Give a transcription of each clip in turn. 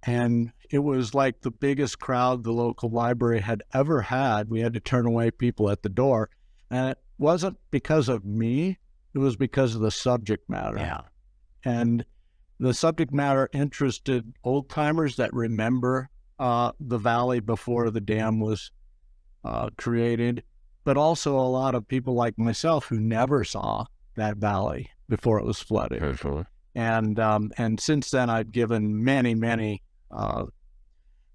And it was like the biggest crowd the local library had ever had. We had to turn away people at the door. And it wasn't because of me. It was because of the subject matter. Yeah. And the subject matter interested old timers that remember the valley before the dam was created, but also a lot of people like myself who never saw that valley before it was flooded. Absolutely. And since then, I've given many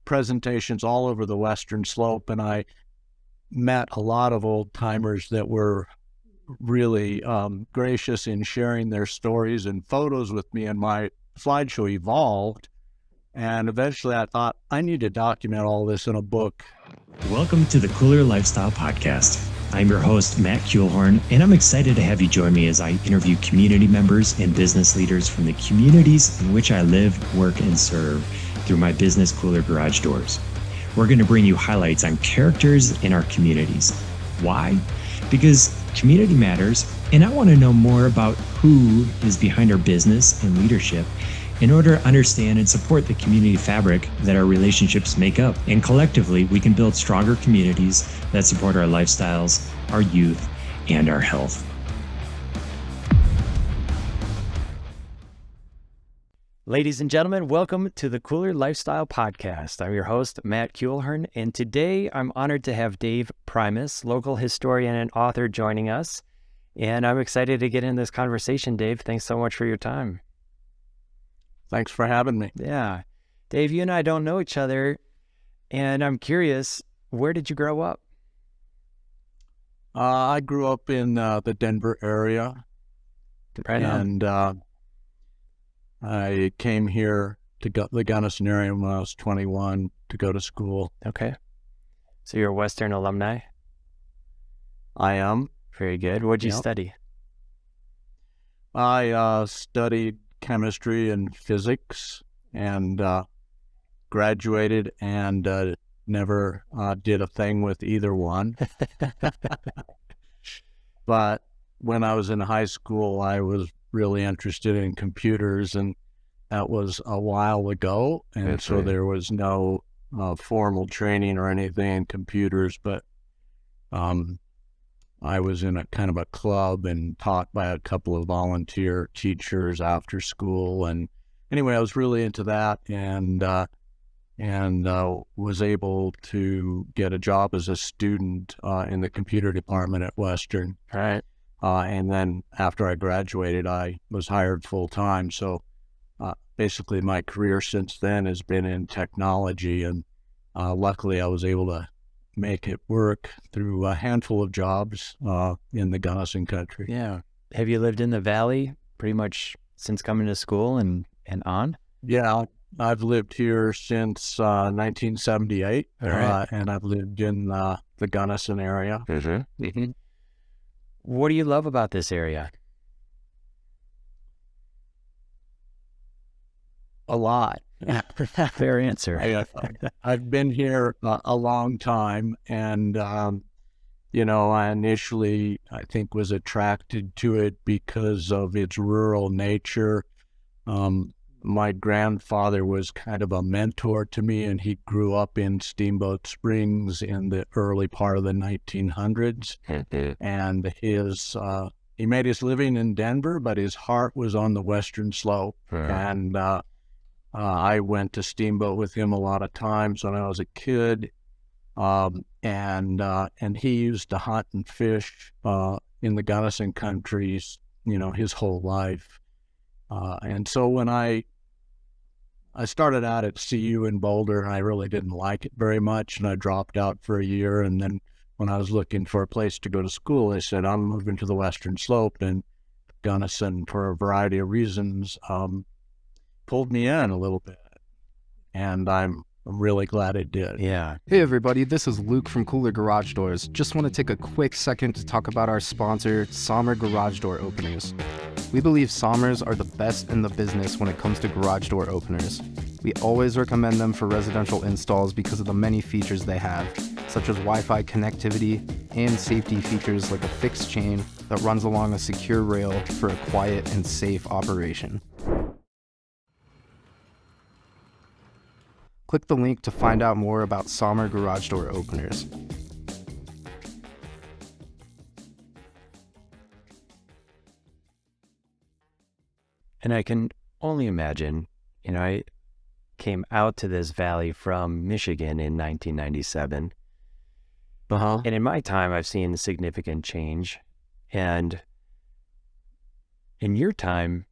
presentations all over the Western Slope, and I met a lot of old timers that were really gracious in sharing their stories and photos with me, and my slideshow evolved. And eventually I thought, I need to document all this in a book. Welcome to the Kooler Lifestyle Podcast. I'm your host, Matt Kuehlhorn, and I'm excited to have you join me as I interview community members and business leaders from the communities in which I live, work, and serve through my business, Kooler Garage Doors. We're going to bring you highlights on characters in our communities. Why? Because community matters, and I want to know more about who is behind our business and leadership in order to understand and support the community fabric that our relationships make up. And collectively, we can build stronger communities that support our lifestyles, our youth, and our health. Ladies and gentlemen, welcome to the Kooler Lifestyle Podcast. I'm your host, Matt Kuehlhorn, and today I'm honored to have Dave Primus, local historian and author, joining us. And I'm excited to get in this conversation, Dave. Thanks so much for your time. Thanks for having me. Yeah. Dave, you and I don't know each other, and I'm curious, where did you grow up? I grew up in the Denver area. Right on. And I came here to the Gunnison area when I was 21 to go to school. Okay. So you're a Western alumni? I am. Very good. What'd you study? I studied chemistry and physics and graduated and never did a thing with either one. But when I was in high school, I was really interested in computers, and that was a while ago. And so there was no formal training or anything in computers, but I was in a kind of a club and taught by a couple of volunteer teachers after school. And anyway, I was really into that and was able to get a job as a student in the computer department at Western. Right. And then after I graduated, I was hired full time. So basically my career since then has been in technology, and luckily I was able to make it work through a handful of jobs in the Gunnison country. Yeah. Have you lived in the valley pretty much since coming to school and on? Yeah, I've lived here since 1978, right. And I've lived in the Gunnison area. Mm-hmm. What do you love about this area? A lot. Fair answer. I've been here a long time, and I initially, I think, was attracted to it because of its rural nature. My grandfather was kind of a mentor to me, and he grew up in Steamboat Springs in the early part of the 1900s. And he made his living in Denver, but his heart was on the Western Slope. And I went to Steamboat with him a lot of times when I was a kid. And he used to hunt and fish in the Gunnison countries, his whole life. And so when I started out at CU in Boulder, I really didn't like it very much, and I dropped out for a year. And then when I was looking for a place to go to school, I said, I'm moving to the Western Slope. And Gunnison, for a variety of reasons, pulled me in a little bit. And I'm really glad it did. Yeah. Hey everybody, this is Luke from Kooler Garage Doors. Just want to take a quick second to talk about our sponsor, Sommer Garage Door Openers. We believe Sommers are the best in the business when it comes to garage door openers. We always recommend them for residential installs because of the many features they have, such as Wi-Fi connectivity and safety features like a fixed chain that runs along a secure rail for a quiet and safe operation. Click the link to find out more about Sommer garage door openers. And I can only imagine, I came out to this valley from Michigan in 1997. And in my time, I've seen significant change. And in your time,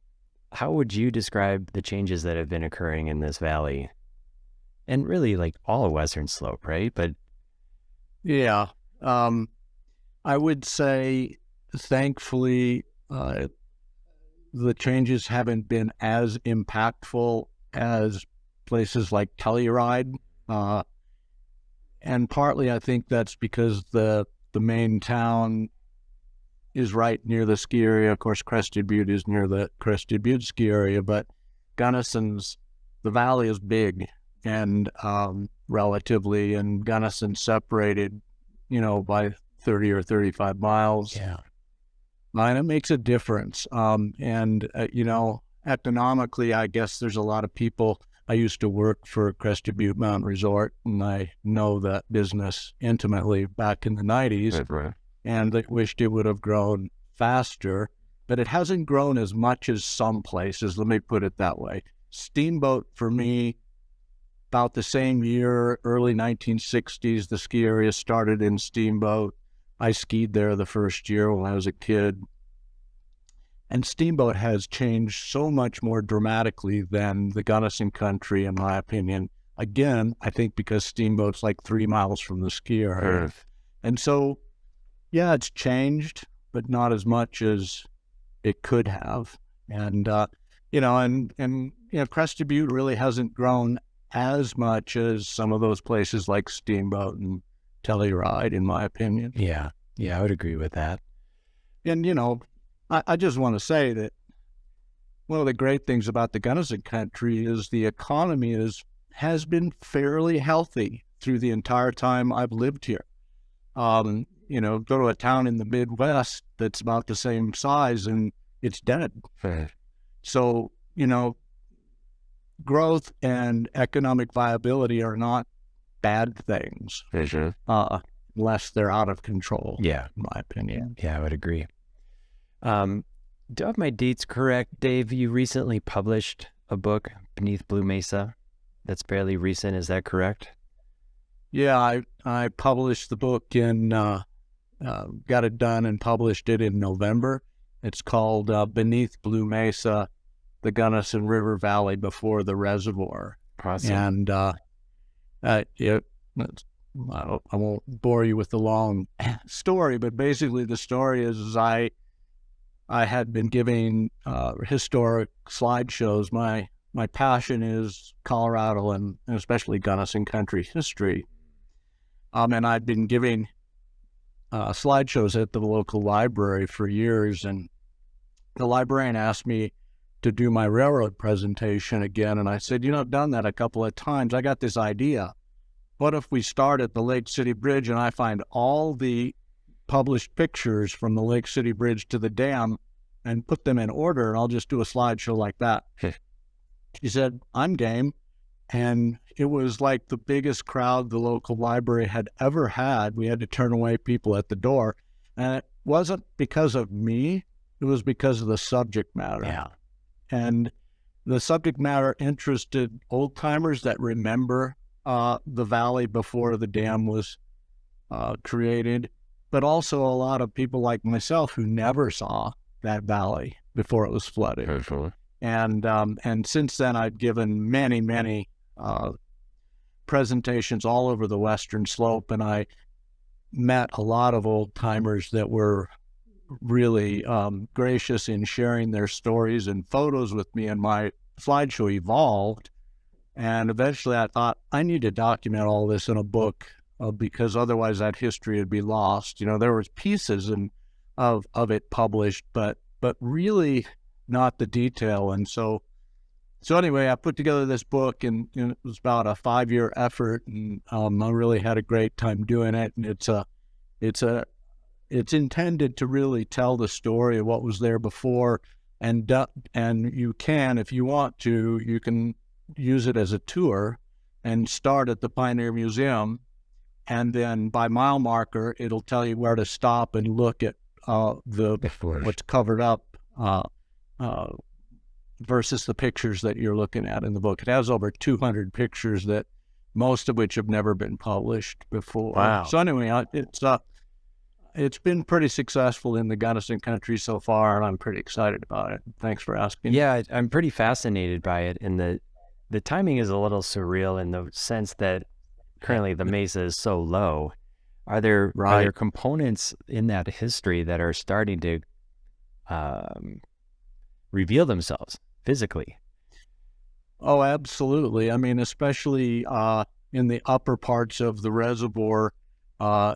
how would you describe the changes that have been occurring in this valley? And really, like all of Western Slope, right? But yeah, I would say, thankfully, the changes haven't been as impactful as places like Telluride. And partly I think that's because the main town is right near the ski area. Of course, Crested Butte is near the Crested Butte ski area, but Gunnison's, the valley is big and relatively, and Gunnison's separated, by 30 or 35 miles. yeah, And it makes a difference. Economically, I guess there's a lot of people. I used to work for Crested Butte Mountain Resort, and I know that business intimately back in the 90s. Right. And they wished it would have grown faster, but it hasn't grown as much as some places. Let me put it that way. Steamboat, for me, about the same year, early 1960s, the ski area started in Steamboat. I skied there the first year when I was a kid. And Steamboat has changed so much more dramatically than the Gunnison country, in my opinion. Again, I think because Steamboat's like 3 miles from the ski area. And so, yeah, it's changed, but not as much as it could have. And, Crested Butte really hasn't grown as much as some of those places like Steamboat and Telluride, in my opinion. Yeah, I would agree with that. And, I just want to say that one of the great things about the Gunnison country is the economy has been fairly healthy through the entire time I've lived here. Go to a town in the Midwest that's about the same size and it's dead. So, growth and economic viability are not bad things, unless they're out of control, Yeah. in my opinion. Yeah, I would agree. Do I have my dates correct, Dave? You recently published a book, Beneath Blue Mesa. That's fairly recent. Is that correct? Yeah, I published the book got it done and published it in November. It's called Beneath Blue Mesa, the Gunnison River Valley Before the Reservoir. Awesome. And I won't bore you with the long story, but basically the story is I had been giving historic slideshows. My passion is Colorado and especially Gunnison country history. And I'd been giving slideshows at the local library for years, and the librarian asked me to do my railroad presentation again, and I said, I've done that a couple of times. I got this idea. What if we start at the Lake City Bridge and I find all the published pictures from the Lake City Bridge to the dam and put them in order, and I'll just do a slideshow like that. She said, I'm game. And it was like the biggest crowd the local library had ever had. We had to turn away people at the door. And it wasn't because of me. It was because of the subject matter. Yeah. And the subject matter interested old-timers that remember the valley before the dam was created, but also a lot of people like myself who never saw that valley before it was flooded. And since then, I've given many presentations all over the Western Slope, and I met a lot of old-timers that were really gracious in sharing their stories and photos with me, and my slideshow evolved. And eventually I thought, I need to document all this in a book because otherwise that history would be lost. There was pieces of it published, but really not the detail. And so anyway, I put together this book, and it was about a 5-year effort, and I really had a great time doing it. And it's intended to really tell the story of what was there before, and you can, if you want to, you can use it as a tour. and start at the Pioneer Museum. And then by mile marker, it'll tell you where to stop and look at what's covered up versus the pictures that you're looking at in the book. It has over 200 pictures that most of which have never been published before. Wow. So anyway, it's been pretty successful in the Gunnison country so far, and I'm pretty excited about it. Thanks for asking. Yeah, I'm pretty fascinated by it, and the timing is a little surreal in the sense that currently the mesa is so low. Are there components in that history that are starting to reveal themselves physically? Oh, absolutely. I mean, especially in the upper parts of the reservoir,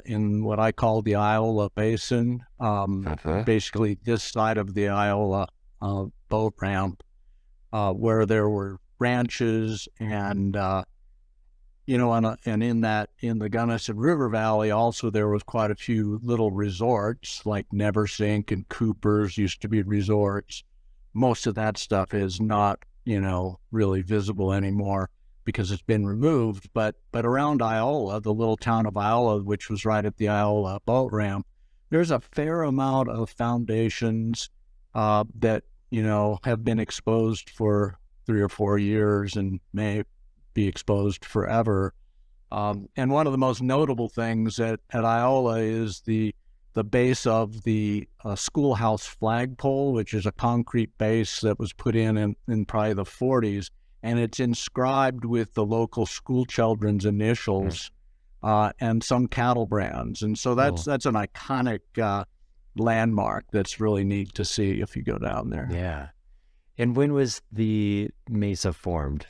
in what I call the Iola Basin, basically this side of the Iola boat ramp, where there were ranches and and in the Gunnison River Valley also there was quite a few little resorts like Neversink and Cooper's used to be resorts. Most of that stuff is not really visible anymore because it's been removed. But around Iola, the little town of Iola, which was right at the Iola boat ramp, there's a fair amount of foundations that have been exposed for 3 or 4 years and may be exposed forever. And one of the most notable things at Iola is the base of the schoolhouse flagpole, which is a concrete base that was put in probably the 40s, and it's inscribed with the local school children's initials and some cattle brands. And so that's an iconic landmark that's really neat to see if you go down there. Yeah. And when was the mesa formed?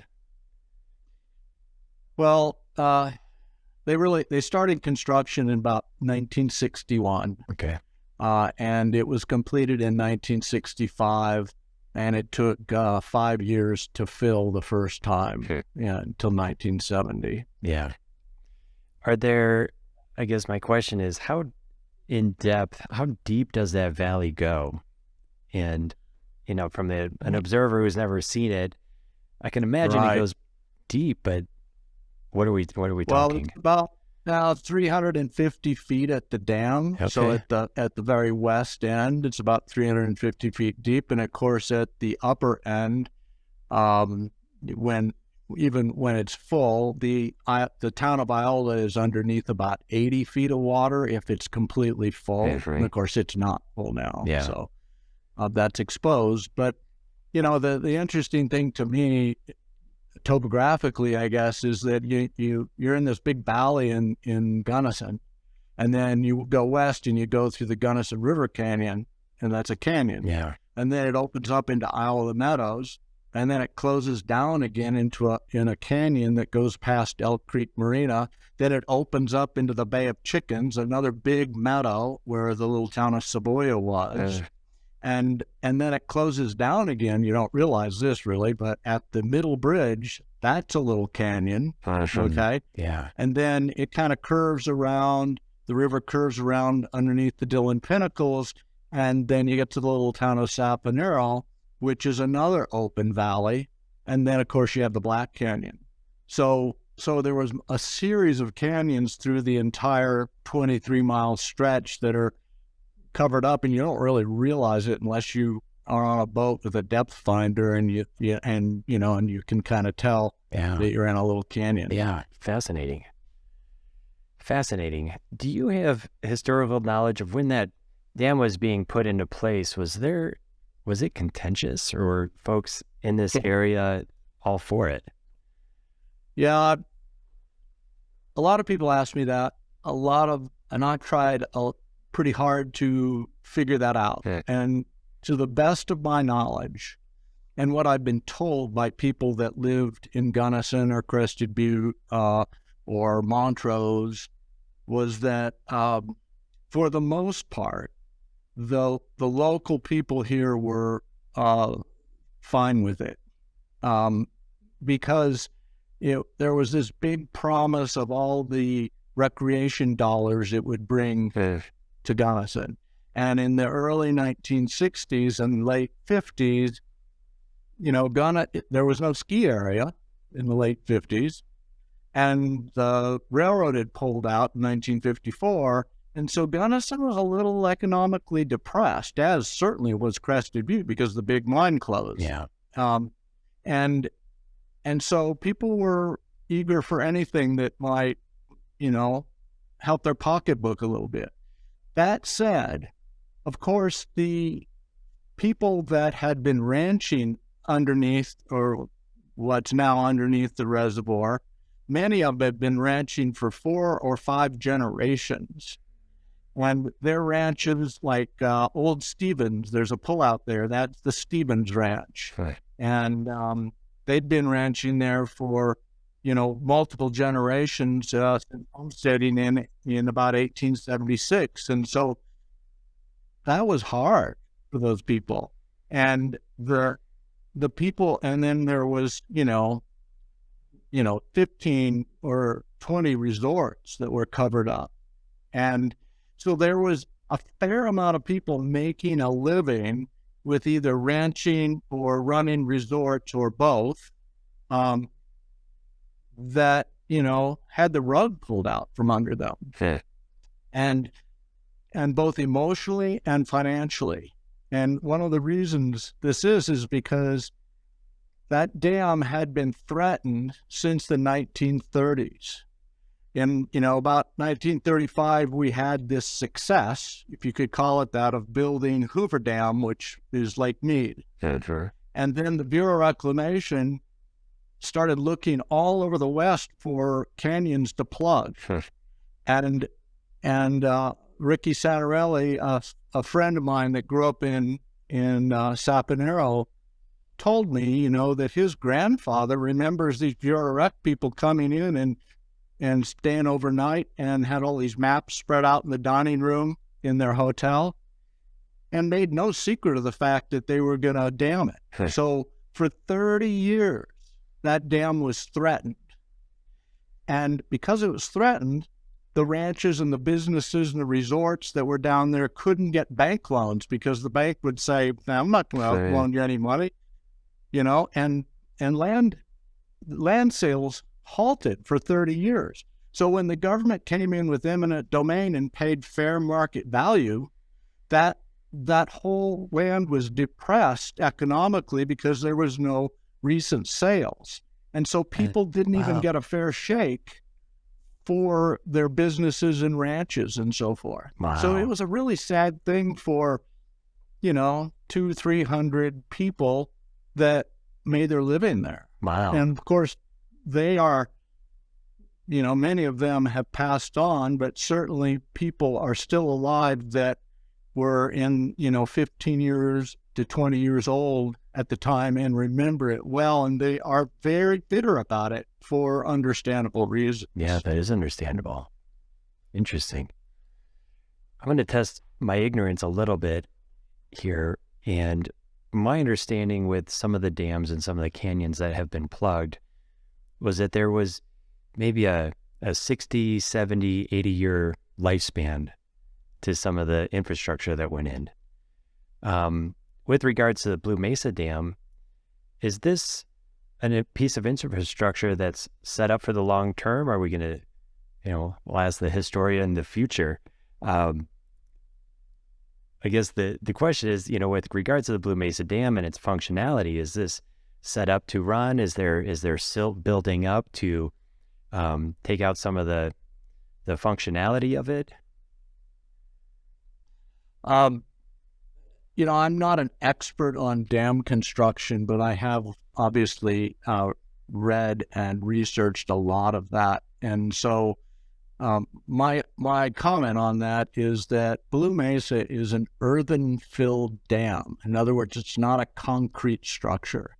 Well, they started construction in about 1961. Okay. And it was completed in 1965, and it took 5 years to fill the first time, until 1970. Yeah. I guess my question is, how deep does that valley go? And, from an observer who's never seen it, I can imagine it goes deep, but what are we talking? Well, about now 350 feet at the dam. Okay. So at the very west end, it's about 350 feet deep, and of course at the upper end, when it's full, the town of Iola is underneath about 80 feet of water if it's completely full. That's right. And of course it's not full now. Yeah. So that's exposed. But the interesting thing to me, topographically, I guess, is that you're in this big valley in Gunnison, and then you go west and you go through the Gunnison River Canyon, and that's a canyon. Yeah. And then it opens up into Iola Meadows, and then it closes down again in a canyon that goes past Elk Creek Marina. Then it opens up into the Bay of Chickens, another big meadow where the little town of Seboia was. And then it closes down again. You don't realize this really, but at the middle bridge, that's a little canyon. Okay. Yeah. And then it kind of curves around, the river curves around underneath the Dillon Pinnacles. And then you get to the little town of Saponero, which is another open valley. And then of course you have the Black Canyon. So there was a series of canyons through the entire 23-mile stretch that are covered up, and you don't really realize it unless you are on a boat with a depth finder and you can kind of tell that you're in a little canyon. Yeah. Fascinating. Do you have historical knowledge of when that dam was being put into place? Was it contentious, or were folks in this area all for it? Yeah. A lot of people ask me that. And I tried pretty hard to figure that out. And to the best of my knowledge, and what I've been told by people that lived in Gunnison or Crested Butte or Montrose, was that for the most part, the local people here were fine with it, because there was this big promise of all the recreation dollars it would bring to Gunnison. And in the early 1960s and late 50s, there was no ski area in the late 50s. and the railroad had pulled out in 1954. And so Gunnison was a little economically depressed, as certainly was Crested Butte, because the big mine closed. Yeah. And so people were eager for anything that might, help their pocketbook a little bit. That said, of course, the people that had been ranching underneath, or what's now underneath the reservoir, many of them had been ranching for 4 or 5 generations. And their ranches, like Old Stevens, there's a pullout there, that's the Stevens Ranch. Right. And they'd been ranching there for, multiple generations, homesteading in about 1876. And so that was hard for those people. And the people, and then there was, 15 or 20 resorts that were covered up. And so there was a fair amount of people making a living with either ranching or running resorts or both, that, had the rug pulled out from under them. And both emotionally and financially. And one of the reasons this is because that dam had been threatened since the 1930s. In, about 1935, we had this success, if you could call it that, of building Hoover Dam, which is Lake Mead. Sure. And then the Bureau of Reclamation started looking all over the West for canyons to plug. And Ricky Santarelli, a friend of mine that grew up in Saponero, told me, that his grandfather remembers these Bureau of Rec people coming in and staying overnight, and had all these maps spread out in the dining room in their hotel, and made no secret of the fact that they were going to dam it. So for 30 years, that dam was threatened. And because it was threatened, the ranches and the businesses and the resorts that were down there couldn't get bank loans, because the bank would say, I'm not going to loan you any money, and land sales halted for 30 years. So when the government came in with eminent domain and paid fair market value, that whole land was depressed economically because there was no recent sales. And so people didn't even get a fair shake for their businesses and ranches and so forth. Wow. So it was a really sad thing for, 200-300 people that made their living there. Wow. And of course, they are, many of them have passed on, but certainly people are still alive that were in, 15 years to 20 years old at the time and remember it well. And they are very bitter about it for understandable reasons. Yeah, that is understandable. Interesting. I'm going to test my ignorance a little bit here. And my understanding with some of the dams and some of the canyons that have been plugged was that there was maybe a 60, 70, 80-year lifespan to some of the infrastructure that went in. With regards to the Blue Mesa Dam, is this a piece of infrastructure that's set up for the long term? Are we going to, we'll ask the historian in the future. I guess the question is, with regards to the Blue Mesa Dam and its functionality, is this set up to run? Is there silt building up to take out some of the functionality of it? I'm not an expert on dam construction, but I have obviously read and researched a lot of that. And so my comment on that is that Blue Mesa is an earthen-filled dam. In other words, it's not a concrete structure.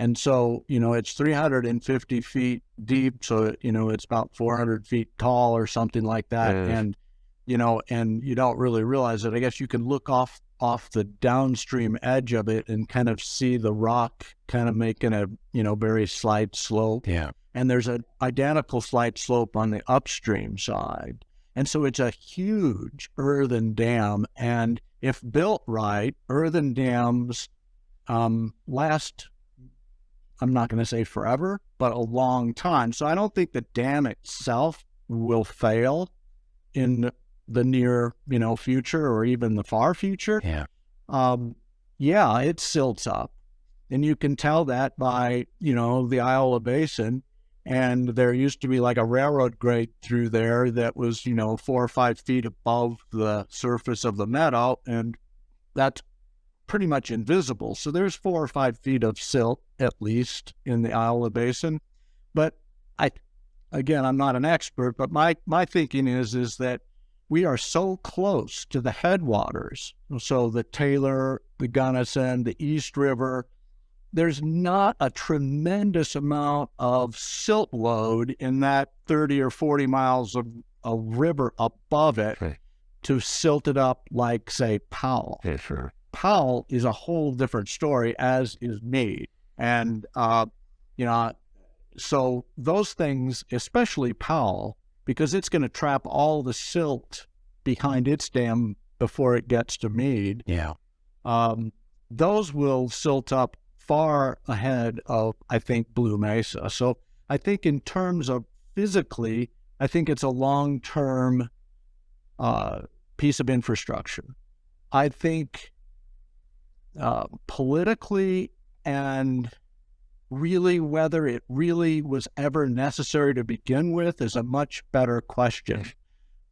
And so, it's 350 feet deep, so, it's about 400 feet tall or something like that. And, and you don't really realize it. I guess you can look off the downstream edge of it and kind of see the rock kind of making a, very slight slope. Yeah. And there's an identical slight slope on the upstream side. And so it's a huge earthen dam. And if built right, earthen dams last I'm not going to say forever, but a long time. So I don't think the dam itself will fail in the near, future or even the far future. Yeah. It silts up. And you can tell that by, the Iowa Basin. And there used to be like a railroad grade through there that was, 4 or 5 feet above the surface of the meadow. And that's pretty much invisible. So there's 4 or 5 feet of silt, at least, in the Iowa Basin. But I'm not an expert, but my thinking is that we are so close to the headwaters. So the Taylor, the Gunnison, the East River, there's not a tremendous amount of silt load in that 30 or 40 miles of a river above it to silt it up like, say, Powell. Yeah, sure. Powell is a whole different story, as is Meade. And, so those things, especially Powell, because it's going to trap all the silt behind its dam before it gets to Meade. Yeah. Those will silt up far ahead of, I think, Blue Mesa. So I think in terms of physically, I think it's a long-term piece of infrastructure. I think politically and really whether it really was ever necessary to begin with is a much better question.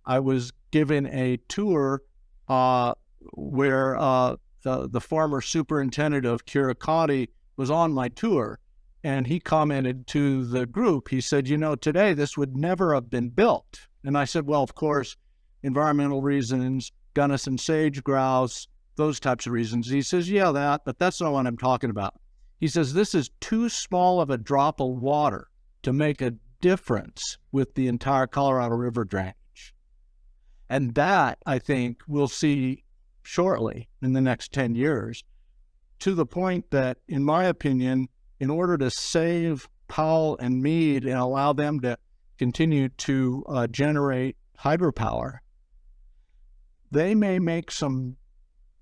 I was given a tour where the former superintendent of Currituck was on my tour, and he commented to the group, he said, today this would never have been built. And I said, well, of course, environmental reasons, Gunnison sage grouse, those types of reasons. He says, yeah, but that's not what I'm talking about. He says, this is too small of a drop of water to make a difference with the entire Colorado River drainage. And that, I think, we'll see shortly in the next 10 years, to the point that, in my opinion, in order to save Powell and Meade and allow them to continue to generate hydropower, they may make some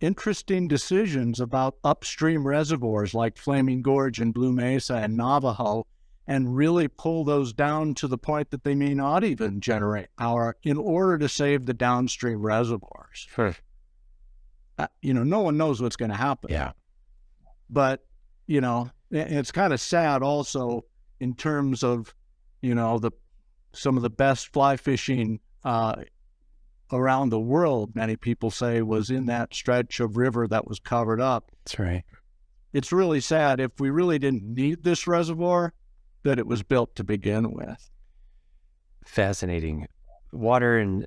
interesting decisions about upstream reservoirs like Flaming Gorge and Blue Mesa and Navajo, and really pull those down to the point that they may not even generate power in order to save the downstream reservoirs. Sure. No one knows what's going to happen. Yeah. But, it's kind of sad also in terms of, some of the best fly fishing around the world, many people say, was in that stretch of river that was covered up. That's right. It's really sad if we really didn't need this reservoir that it was built to begin with. Fascinating. Water and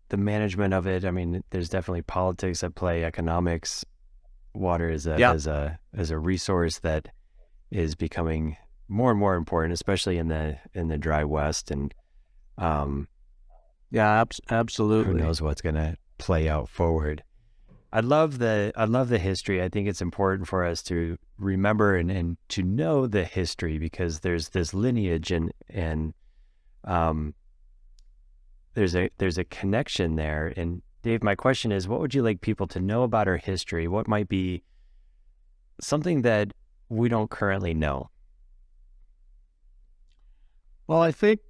the management of it. I mean, there's definitely politics at play, economics. Water is a resource that is becoming more and more important, especially in the dry West. And absolutely. Who knows what's going to play out forward. I love the history. I think it's important for us to remember and to know the history, because there's this lineage and there's a connection there. And Dave, my question is, what would you like people to know about our history? What might be something that we don't currently know? Well, I think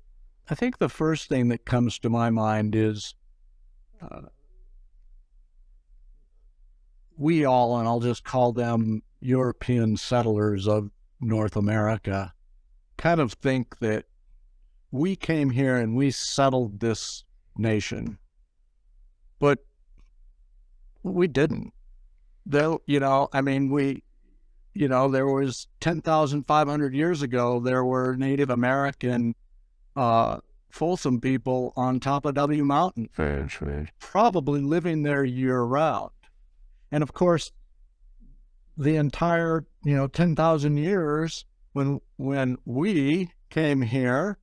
the first thing that comes to my mind is we all, and I'll just call them European settlers of North America, kind of think that we came here and we settled this nation. But we didn't. There was 10,500 years ago, there were Native American Folsom people on top of W Mountain, probably living there year-round. And of course, the entire 10,000 years when we came here,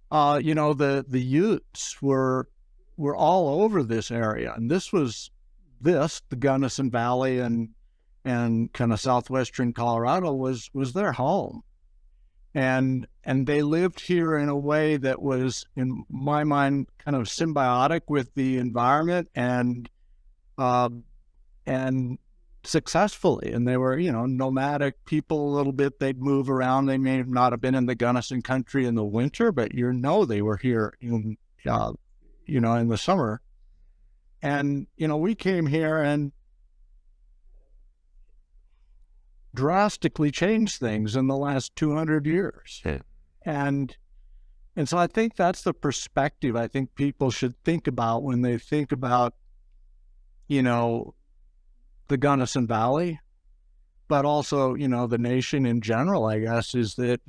the Utes were all over this area, and the Gunnison Valley and kind of southwestern Colorado was their home. And they lived here in a way that was, in my mind, kind of symbiotic with the environment and successfully. And they were, nomadic people a little bit. They'd move around. They may not have been in the Gunnison country in the winter, but they were here in the summer. And, we came here and drastically changed things in the last 200 years. Yeah. And so I think that's the perspective I think people should think about when they think about, the Gunnison Valley, but also, the nation in general, I guess, is that,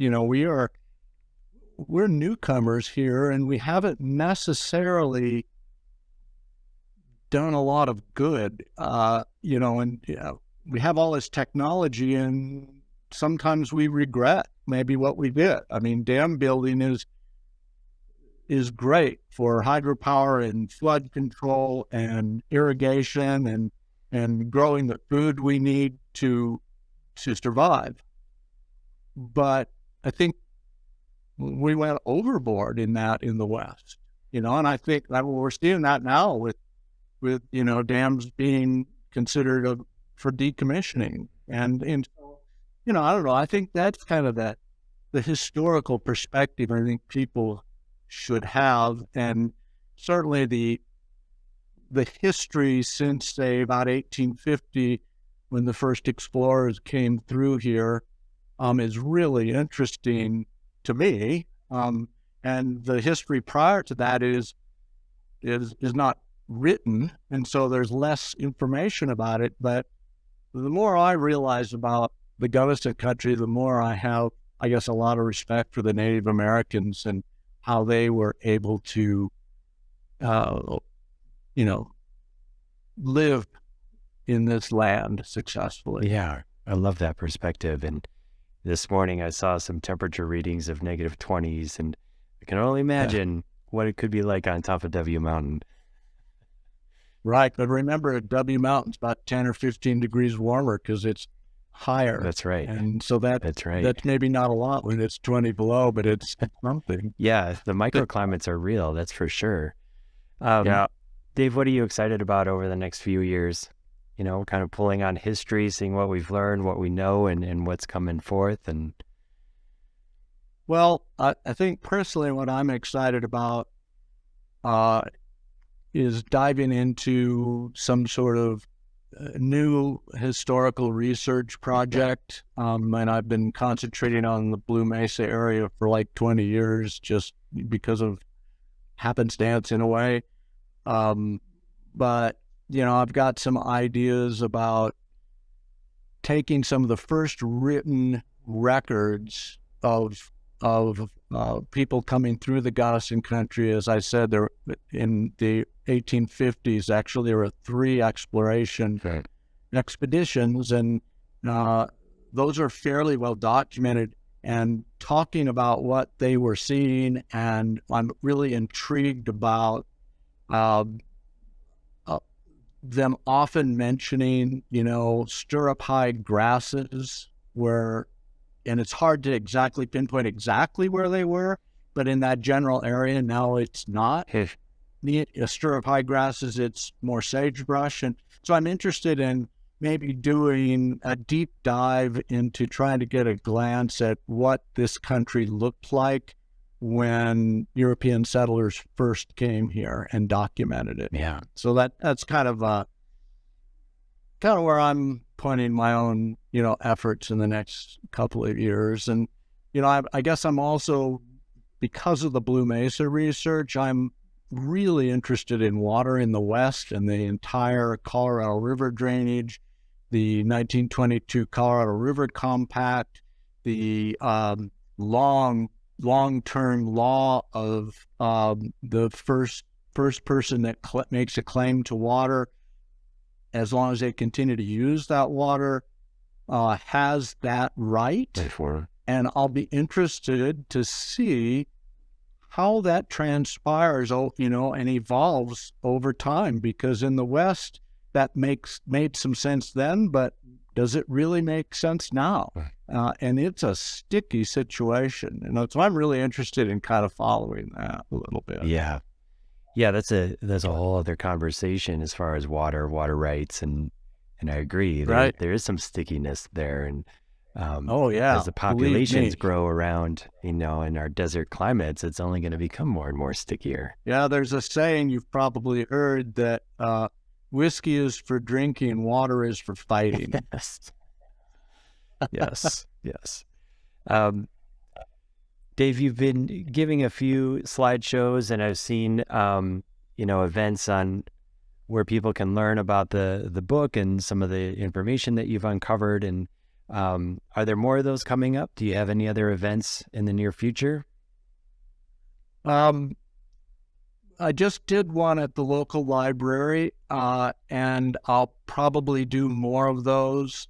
we're newcomers here and we haven't necessarily done a lot of good, we have all this technology and sometimes we regret maybe what we did. I mean, dam building is great for hydropower and flood control and irrigation and growing the food we need to survive. But I think we went overboard in that in the West, and I think that we're seeing that now with dams being considered for decommissioning. And so, I don't know, I think that's kind of the historical perspective I think people should have. And certainly the history since, say, about 1850, when the first explorers came through here, is really interesting to me. And the history prior to that is not written, and so there's less information about it. But the more I realize about the Gunnison country, the more I have, I guess, a lot of respect for the Native Americans and how they were able to, live in this land successfully. Yeah, I love that perspective. And this morning I saw some temperature readings of -20s, and I can only imagine what it could be like on top of W Mountain. Right, but remember, W Mountain's about 10 or 15 degrees warmer because it's higher. That's right. And so that's right. That's maybe not a lot when it's 20 below, but it's something. Yeah, the microclimates are real, that's for sure. Dave, what are you excited about over the next few years? Kind of pulling on history, seeing what we've learned, what we know, and what's coming forth. And well, I think personally what I'm excited about is diving into some sort of new historical research project. And I've been concentrating on the Blue Mesa area for like 20 years just because of happenstance in a way. But, I've got some ideas about taking some of the first written records of people coming through the Gunnison country. As I said, there in the 1850s, actually, there were 3 exploration expeditions, and those are fairly well documented and talking about what they were seeing. And I'm really intrigued about them often mentioning, stirrup-hide grasses and it's hard to exactly pinpoint exactly where they were, but in that general area. Now it's not stirrup-hide grasses, it's more sagebrush. And so I'm interested in maybe doing a deep dive into trying to get a glance at what this country looked like when European settlers first came here and documented it. Yeah. So that's kind of where I'm pointing my own, efforts in the next couple of years. And, I guess I'm also, because of the Blue Mesa research, I'm really interested in water in the West and the entire Colorado River drainage, the 1922 Colorado River Compact, the long-term law of the first person that makes a claim to water, as long as they continue to use that water, has that right. And I'll be interested to see how that transpires, and evolves over time, because in the West, that made some sense then, but does it really make sense now? And it's a sticky situation. So I'm really interested in kind of following that a little bit. Yeah. Yeah, that's a whole other conversation as far as water rights and And I agree. Right. There is some stickiness there. And Oh, yeah. as the populations grow around, in our desert climates, it's only going to become more and more stickier. Yeah, there's a saying you've probably heard that whiskey is for drinking, water is for fighting. Yes. Yes. Dave, you've been giving a few slideshows, and I've seen, events on where people can learn about the book and some of the information that you've uncovered. And are there more of those coming up? Do you have any other events in the near future? I just did one at the local library, and I'll probably do more of those.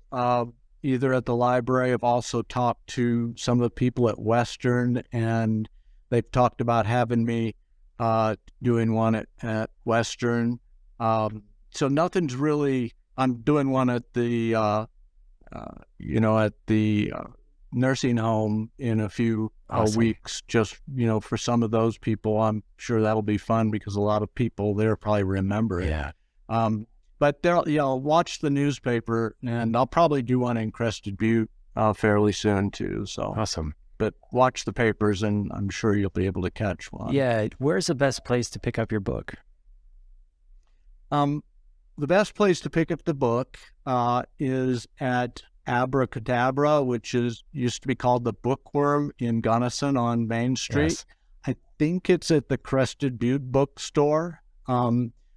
Either at the library. I've also talked to some of the people at Western, and they've talked about having me doing one at Western. So nothing's really. I'm doing one at the nursing home in a few weeks. Just for some of those people, I'm sure that'll be fun because a lot of people there probably remember it. Yeah. But I'll watch the newspaper, and I'll probably do one in Crested Butte fairly soon too. So awesome. But watch the papers, and I'm sure you'll be able to catch one. Yeah. Where's the best place to pick up your book? The best place to pick up the book is at Abracadabra, which used to be called the Bookworm in Gunnison on Main Street. Yes. I think it's at the Crested Butte bookstore.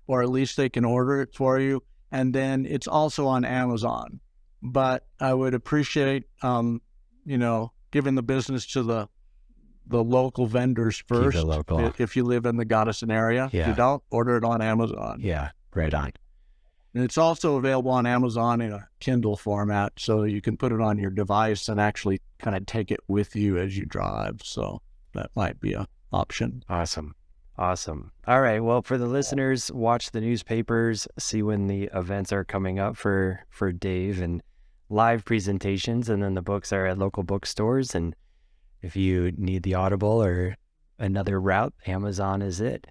Or at least they can order it for you. And then it's also on Amazon. But I would appreciate, giving the business to the local vendors first. Keep it local. If you live in the Gunnison area. Yeah. If you don't, order it on Amazon. Yeah, right on. And it's also available on Amazon in a Kindle format, so you can put it on your device and actually kind of take it with you as you drive. So that might be an option. Awesome. All right. Well, for the listeners, watch the newspapers, see when the events are coming up for Dave, and live presentations. And then the books are at local bookstores. And if you need the Audible or another route, Amazon is it.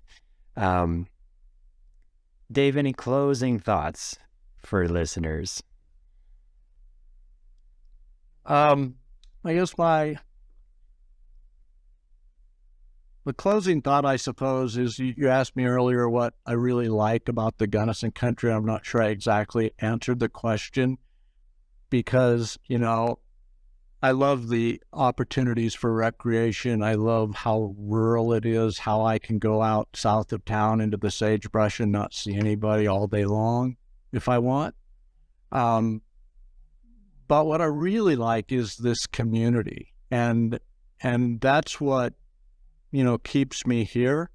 Dave, any closing thoughts for listeners? I guess the closing thought, I suppose, is you asked me earlier what I really like about the Gunnison country. I'm not sure I exactly answered the question because, I love the opportunities for recreation. I love how rural it is, how I can go out south of town into the sagebrush and not see anybody all day long if I want. But what I really like is this community, and that's what keeps me here.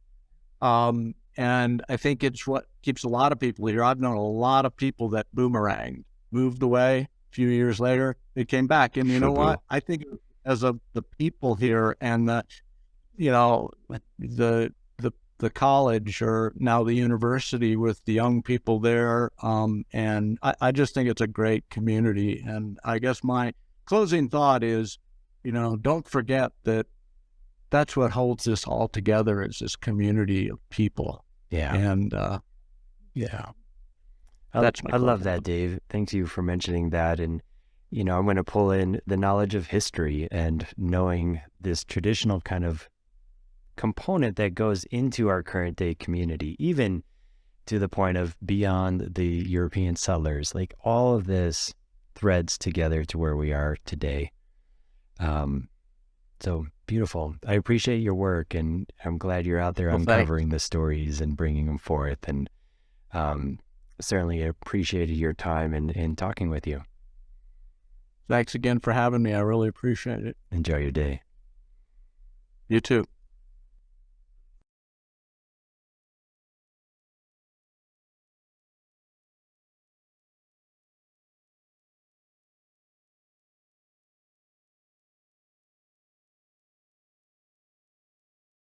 And I think it's what keeps a lot of people here. I've known a lot of people that boomeranged, moved away. A few years later, they came back. And you know what? I think as of the people here and the college, or now the university with the young people there. And I just think it's a great community. And I guess my closing thought is, don't forget that that's what holds this all together, is this community of people. Yeah. And I love that, Dave. Thank you for mentioning that. And, I'm going to pull in the knowledge of history and knowing this traditional kind of component that goes into our current day community, even to the point of beyond the European settlers. Like, all of this threads together to where we are today. So beautiful. I appreciate your work, and I'm glad you're out there uncovering the stories and bringing them forth. And certainly appreciated your time and talking with you. Thanks again for having me. I really appreciate it. Enjoy your day. You too.